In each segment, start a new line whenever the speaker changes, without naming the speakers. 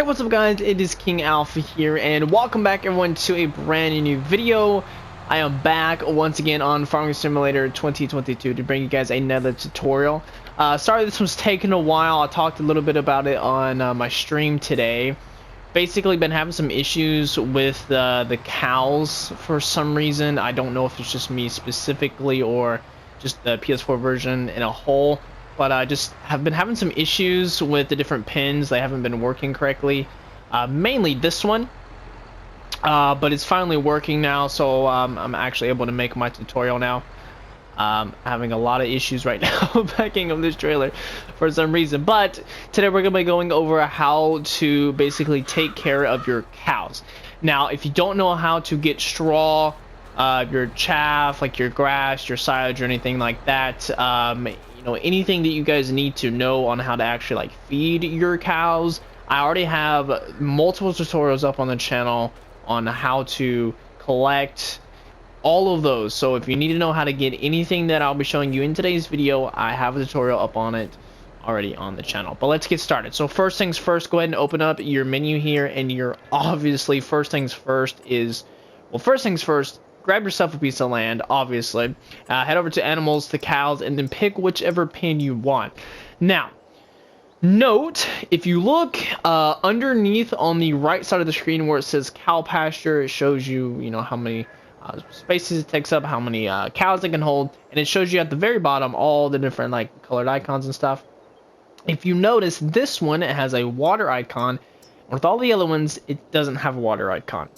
What's up guys, it is King Alpha here, and welcome back everyone to a brand new video. I am back once again on Farming Simulator 2022 to bring you guys another tutorial. Sorry this was taking a while. I talked a little bit about it on my stream today. Basically been having some issues with the cows for some reason. I don't know if it's just me specifically or just the PS4 version in a whole. But I just have been having some issues with the different pins. They haven't been working correctly. Mainly this one. But it's finally working now, so I'm actually able to make my tutorial now. Having a lot of issues right now backing up this trailer for some reason. But today we're going to be going over how to basically take care of your cows. Now, if you don't know how to get straw, your chaff, like your grass, your silage, or anything like that, anything that you guys need to know on how to actually like feed your cows, I already have multiple tutorials up on the channel on how to collect all of those. So if you need to know how to get anything that I'll be showing you in today's video, I have a tutorial up on it already on the channel. But let's get started. So first things first, go ahead and open up your menu here, and you're obviously first things first, grab yourself a piece of land, obviously. Head over to animals, to cows, and then pick whichever pin you want. Now, note, if you look underneath on the right side of the screen where it says Cow Pasture, it shows you, how many spaces it takes up, how many cows it can hold, and it shows you at the very bottom all the different like colored icons and stuff. If you notice, this one, it has a water icon. With all the other ones, it doesn't have a water icon.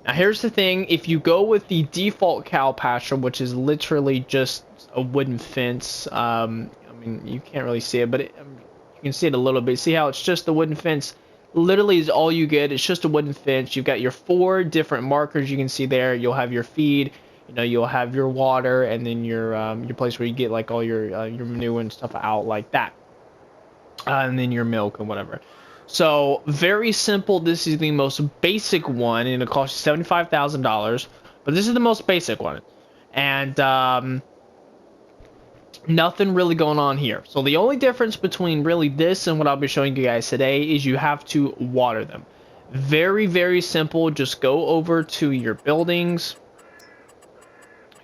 Now here's the thing, if you go with the default cow pasture, which is literally just a wooden fence, I mean, you can't really see it, but you can see it a little bit. See how it's just a wooden fence? Literally is all you get. It's just a wooden fence. You've got your 4 different markers you can see there. You'll have your feed, you'll have your water, and then your place where you get like all your manure and stuff out like that. And then your milk and whatever. So very simple. This is the most basic one, and it costs you $75,000. But this is the most basic one, and nothing really going on here. So the only difference between really this and what I'll be showing you guys today is you have to water them. Very, very simple. Just go over to your buildings,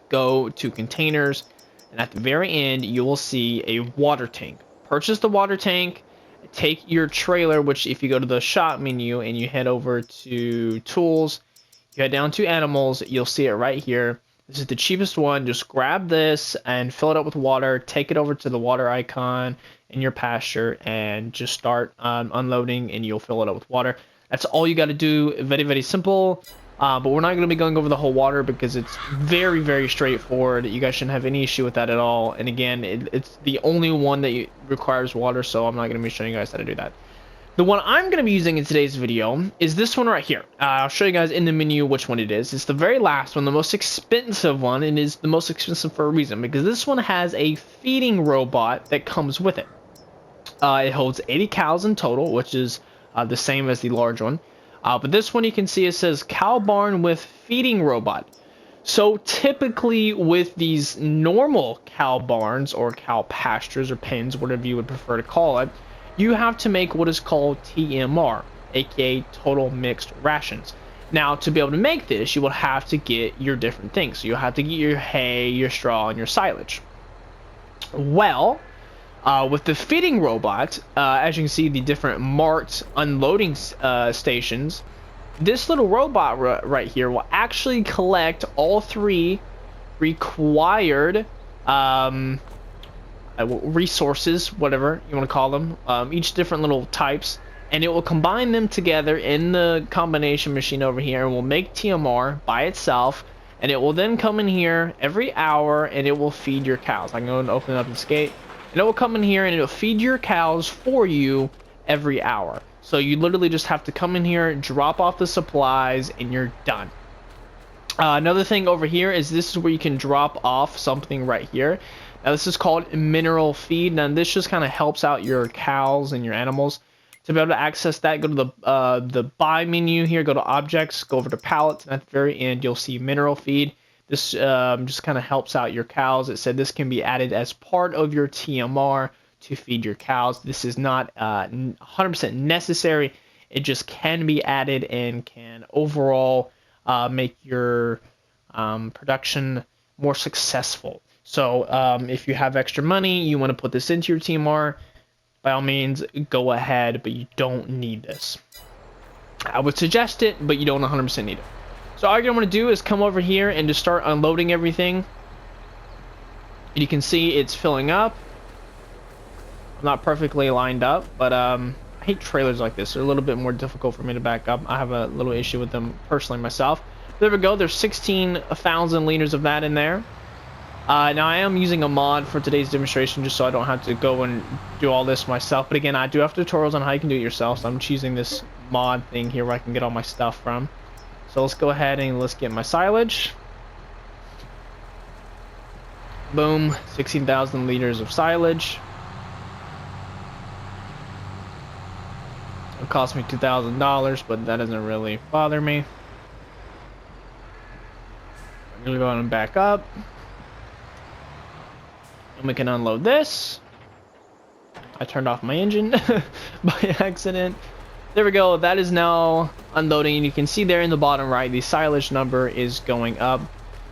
go to containers, and at the very end you will see a water tank. Purchase the water tank. Take your trailer, which if you go to the shop menu and you head over to tools, you head down to animals, you'll see it right here. This is the cheapest one. Just grab this and fill it up with water. Take it over to the water icon in your pasture and just start unloading, and you'll fill it up with water. That's all you got to do. Very, very simple. But we're not going to be going over the whole water because it's very, very straightforward. You guys shouldn't have any issue with that at all. And again, it's the only one that requires water, so I'm not going to be showing you guys how to do that. The one I'm going to be using in today's video is this one right here. I'll show you guys in the menu which one it is. It's the very last one, the most expensive one, and is the most expensive for a reason, because this one has a feeding robot that comes with it. It holds 80 cows in total, which is the same as the large one. But this one, you can see it says cow barn with feeding robot. So typically with these normal cow barns or cow pastures or pens, whatever you would prefer to call it, you have to make what is called TMR, aka total mixed rations. Now, to be able to make this, you will have to get your different things. So you'll have to get your hay, your straw, and your silage. Well, with the feeding robot, as you can see, the different marked unloading stations, this little robot right here will actually collect all 3 required resources, whatever you want to call them, each different little types, and it will combine them together in the combination machine over here, and will make TMR by itself, and it will then come in here every hour, and it will feed your cows. I'm going to open up this gate. And it will come in here and it will feed your cows for you every hour. So you literally just have to come in here, drop off the supplies, and you're done. Another thing over here is this is where you can drop off something right here. Now this is called mineral feed. Now this just kind of helps out your cows and your animals. To be able to access that, go to the buy menu here, go to objects, go over to pallets, and at the very end you'll see mineral feed. This just kind of helps out your cows. It said this can be added as part of your TMR to feed your cows. This is not 100% necessary. It just can be added and can overall make your production more successful. So if you have extra money, you want to put this into your TMR, by all means, go ahead, but you don't need this. I would suggest it, but you don't 100% need it. So all you're going to do is come over here and just start unloading everything. You can see it's filling up. I'm not perfectly lined up, but I hate trailers like this. They're a little bit more difficult for me to back up. I have a little issue with them personally myself. There we go. There's 16,000 liters of that in there. Now I am using a mod for today's demonstration just so I don't have to go and do all this myself. But again, I do have tutorials on how you can do it yourself. So I'm choosing this mod thing here where I can get all my stuff from. So let's go ahead and let's get my silage. Boom, 16,000 liters of silage. It cost me $2,000, but that doesn't really bother me. I'm gonna go ahead and back up. And we can unload this. I turned off my engine by accident. There we go. That is now unloading, and you can see there in the bottom right, the silage number is going up.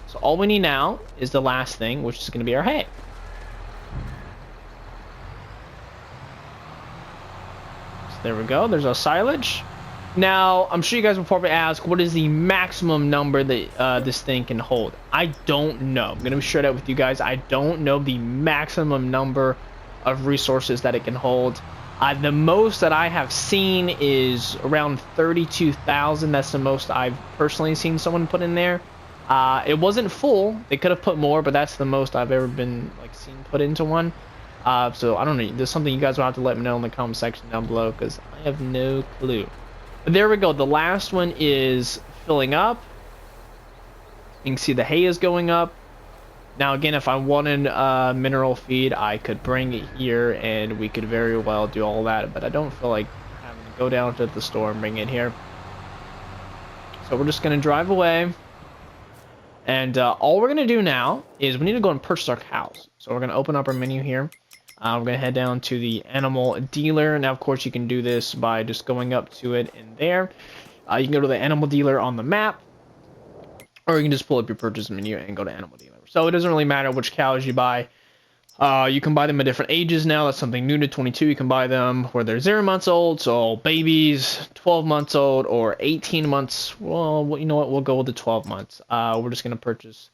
So all we need now is the last thing, which is going to be our hay. So there we go. There's our silage. Now, I'm sure you guys will probably ask, what is the maximum number that this thing can hold? I don't know. I'm going to be straight up with you guys. I don't know the maximum number of resources that it can hold. The most that I have seen is around 32,000. That's the most I've personally seen someone put in there. It wasn't full. They could have put more, but that's the most I've ever been seen put into one. So I don't know. There's something you guys will have to let me know in the comment section down below because I have no clue. But there we go. The last one is filling up. You can see the hay is going up. Now again, if I wanted mineral feed, I could bring it here and we could very well do all that, but I don't feel like having to go down to the store and bring it here. So we're just going to drive away. And all we're going to do now is we need to go and purchase our cows. So we're going to open up our menu here. We're going to head down to the animal dealer. Now, of course, you can do this by just going up to it in there. You can go to the animal dealer on the map, or you can just pull up your purchase menu and go to animal dealer. So it doesn't really matter which cows you buy. You can buy them at different ages now. That's something new to 22. You can buy them where they're 0 months old, so babies, 12 months old, or 18 months. Well, you know what? We'll go with the 12 months. We're just going to purchase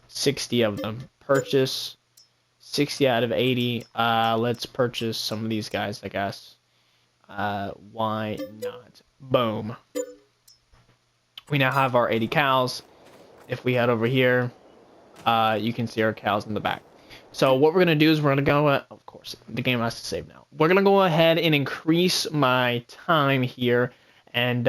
60 of them. Purchase 60 out of 80. Let's purchase some of these guys, I guess. Why not? Boom. We now have our 80 cows. If we head over here, you can see our cows in the back. So what we're going to do is we're going to go, of course, the game has to save now. We're going to go ahead and increase my time here and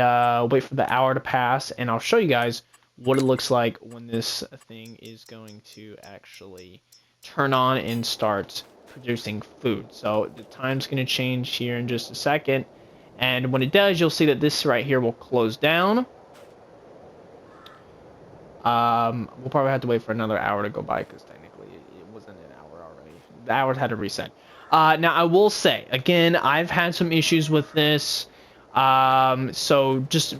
wait for the hour to pass. And I'll show you guys what it looks like when this thing is going to actually turn on and start producing food. So the time's going to change here in just a second. And when it does, you'll see that this right here will close down. We'll probably have to wait for another hour to go by because technically it wasn't an hour already. The hours had to reset. Now I will say again, I've had some issues with this. So just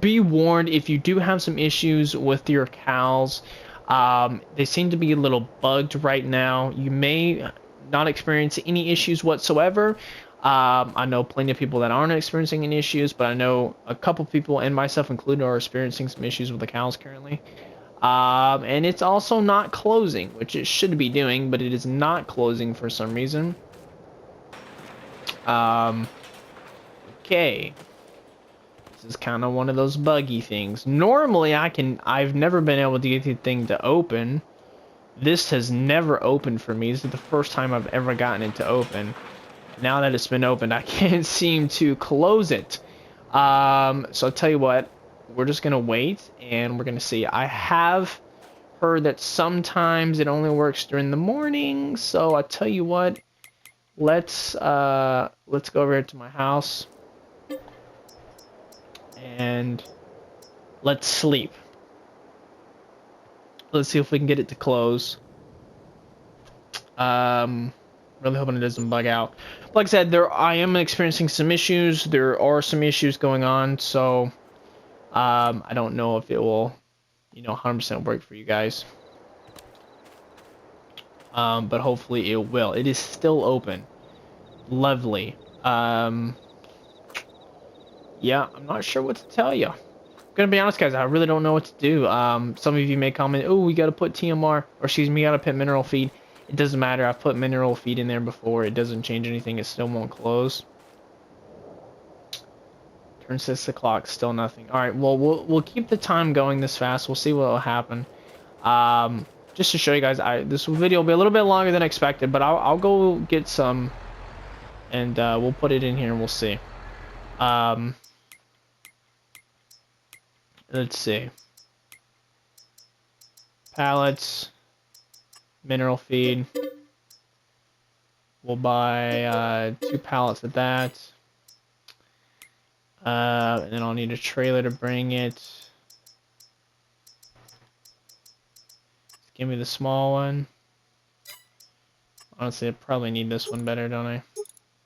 be warned if you do have some issues with your cows. They seem to be a little bugged right now. You may not experience any issues whatsoever. I know plenty of people that aren't experiencing any issues, but I know a couple people, and myself included, are experiencing some issues with the cows currently. And it's also not closing, which it should be doing, but it is not closing for some reason. Okay. This is kind of one of those buggy things. Normally, I've never been able to get the thing to open. This has never opened for me. This is the first time I've ever gotten it to open. Now that it's been opened, I can't seem to close it. So I'll tell you what, we're just going to wait and we're going to see. I have heard that sometimes it only works during the morning. So I'll tell you what, let's go over here to my house and let's sleep. Let's see if we can get it to close. We're Really hoping it doesn't bug out. But like I said, I am experiencing some issues. There are some issues going on, so I don't know if it will, 100% work for you guys. But hopefully it will. It is still open. Lovely. Yeah, I'm not sure what to tell you. Gonna be honest, guys, I really don't know what to do. Some of you may comment, oh, we gotta put TMR, or excuse me, we gotta put mineral feed. It doesn't matter. I've put mineral feed in there before. It doesn't change anything. It still won't close. Turn 6 o'clock, still nothing. All right, well, we'll keep the time going this fast. We'll see what will happen. Just to show you guys, this video will be a little bit longer than expected, but I'll go get some, and we'll put it in here and we'll see. Let's see. Pallets, mineral feed. We'll buy 2 pallets of that. And then I'll need a trailer to bring it. Give me the small one. Honestly, I probably need this one better, don't I?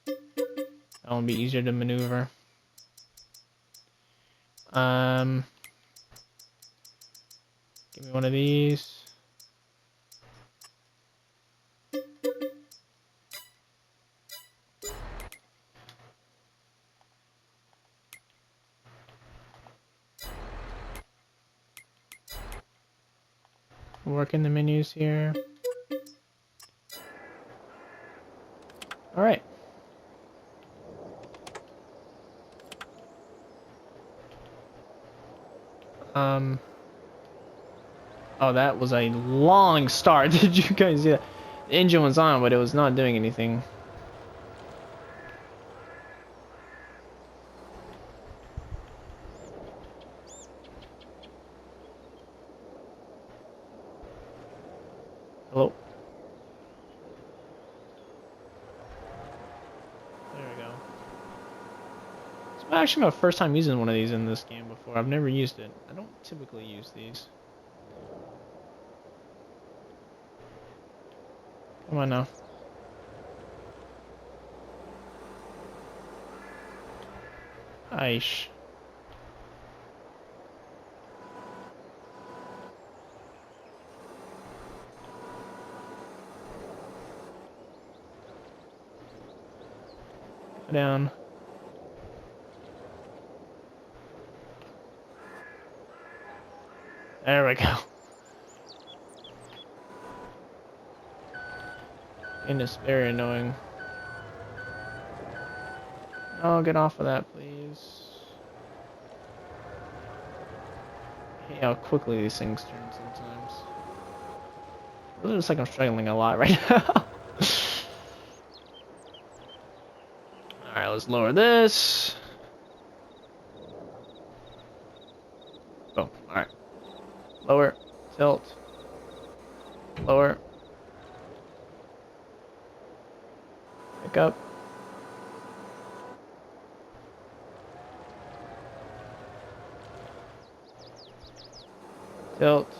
That one be easier to maneuver. Give me one of these. Working the menus here. All right. Oh, that was a long start. Did you guys see that? The engine was on, but it was not doing anything. Hello? There we go. It's actually my first time using one of these in this game before. I've never used it. I don't typically use these. Come on now. Aish. Go down. There we go. And it's very annoying. Oh, get off of that, please. I hate how quickly these things turn sometimes. It really looks like I'm struggling a lot right now. Alright, let's lower this. Boom. Alright. Lower. Tilt. Lower. Pick up. Tilt.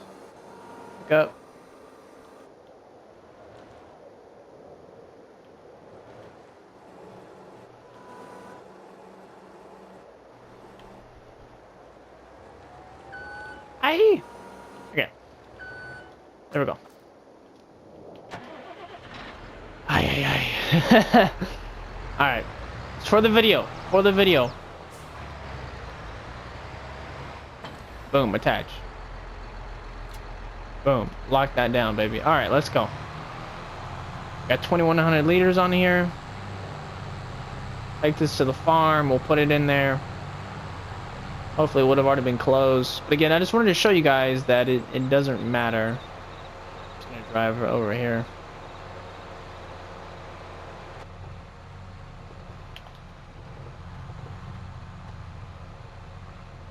Pick up. Aye. Okay. There we go. Aye. Alright. It's for the video. For the video. Boom. Attach. Boom. Lock that down, baby. Alright, let's go. Got 2,100 liters on here. Take this to the farm. We'll put it in there. Hopefully it would have already been closed. But again, I just wanted to show you guys that it doesn't matter. I'm just going to drive over here.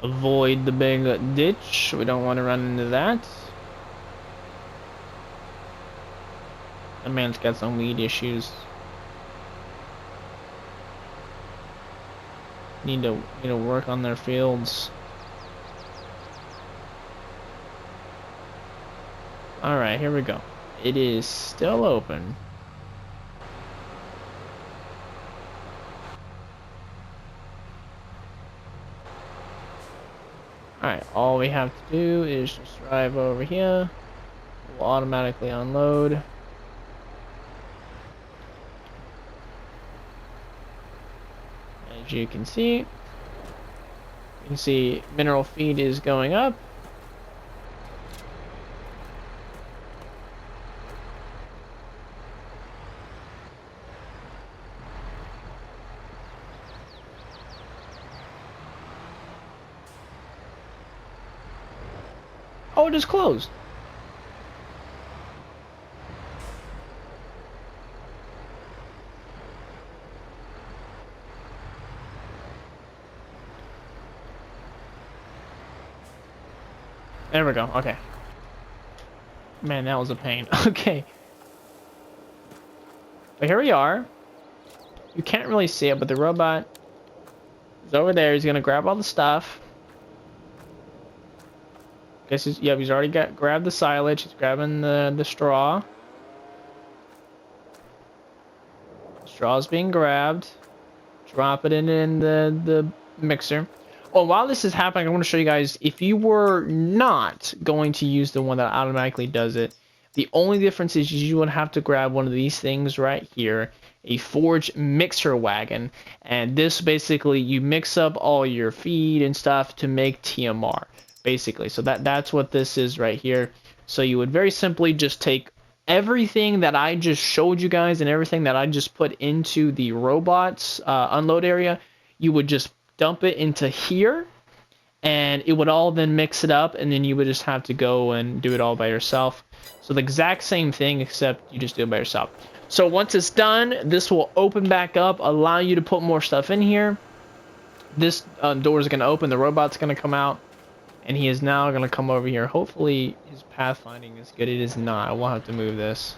Avoid the big ditch. We don't want to run into that. That man's got some weed issues. Need to work on their fields. All right, here we go. It is still open. Alright, all we have to do is just drive over here. We'll automatically unload. As you can see mineral feed is going up. Oh, it is closed. There we go. Okay. Man, that was a pain. Okay. But here we are. You can't really see it, but the robot is over there. He's gonna grab all the stuff. Guess he's, yep, he's already grabbed the silage. He's grabbing the straw. Straw's being grabbed. Drop it in the mixer. Oh, while this is happening, I want to show you guys, if you were not going to use the one that automatically does it, the only difference is you would have to grab one of these things right here, a forge mixer wagon, and this basically, you mix up all your feed and stuff to make TMR, basically. So that's what this is right here. So you would very simply just take everything that I just showed you guys and everything that I just put into the robot's unload area, you would just dump it into here, and it would all then mix it up, and then you would just have to go and do it all by yourself. So the exact same thing, except you just do it by yourself. So once it's done, this will open back up, allow you to put more stuff in here. This door is going to open, the robot's going to come out, and he is now going to come over here. Hopefully his pathfinding is good. It is not. I will have to move this.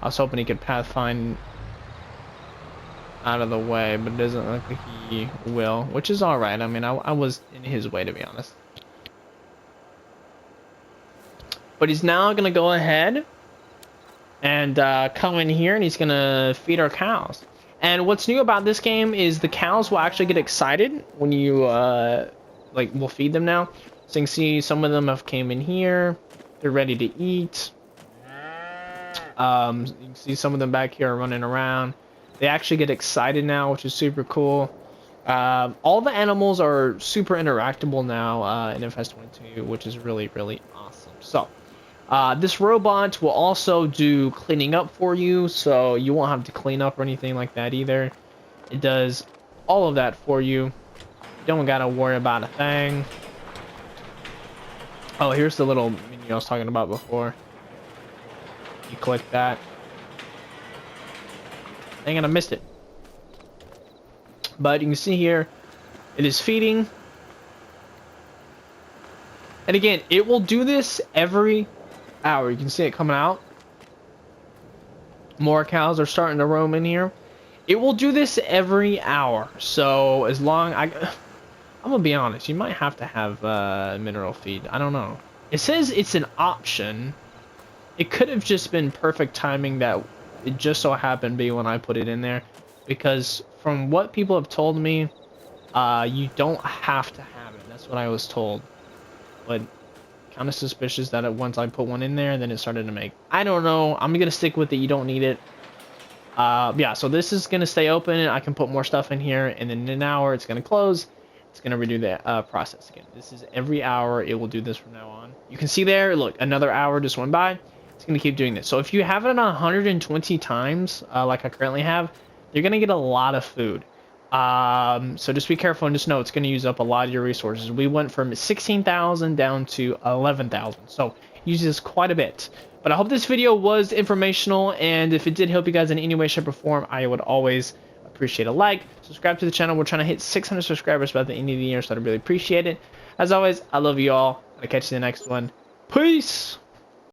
I was hoping he could pathfind out of the way, but it doesn't look like he will, which is all right. I mean, I was in his way, to be honest. But he's now going to go ahead and come in here, and he's going to feed our cows. And what's new about this game is the cows will actually get excited when you, we'll feed them now. So you can see some of them have came in here. They're ready to eat. You can see some of them back here are running around. They actually get excited now, which is super cool. All the animals are super interactable now in FS22, which is really, really awesome. So, this robot will also do cleaning up for you, so you won't have to clean up or anything like that either. It does all of that for you. You don't gotta worry about a thing. Oh, here's the little menu I was talking about before. You click that. Dang it, I missed it. But you can see here, it is feeding. And again, it will do this every hour. You can see it coming out. More cows are starting to roam in here. It will do this every hour. So as long I'm gonna be honest, you might have to have mineral feed. I don't know. It says it's an option. It could have just been perfect timing that it just so happened to be when I put it in there, because from what people have told me, you don't have to have it. That's what I was told. But kind of suspicious that once I put one in there, then it started to make. I don't know. I'm gonna stick with it. You don't need it. Yeah. So this is gonna stay open. I can put more stuff in here, and then in an hour it's gonna close. It's gonna redo the process again. This is every hour. It will do this from now on. You can see there. Look, another hour just went by. It's going to keep doing this. So if you have it on 120 times, like I currently have, you're going to get a lot of food. So just be careful and just know it's going to use up a lot of your resources. We went from 16,000 down to 11,000. So it uses quite a bit. But I hope this video was informational, and if it did help you guys in any way, shape, or form, I would always appreciate a like. Subscribe to the channel. We're trying to hit 600 subscribers by the end of the year, so I'd really appreciate it. As always, I love you all. I'll catch you in the next one. Peace!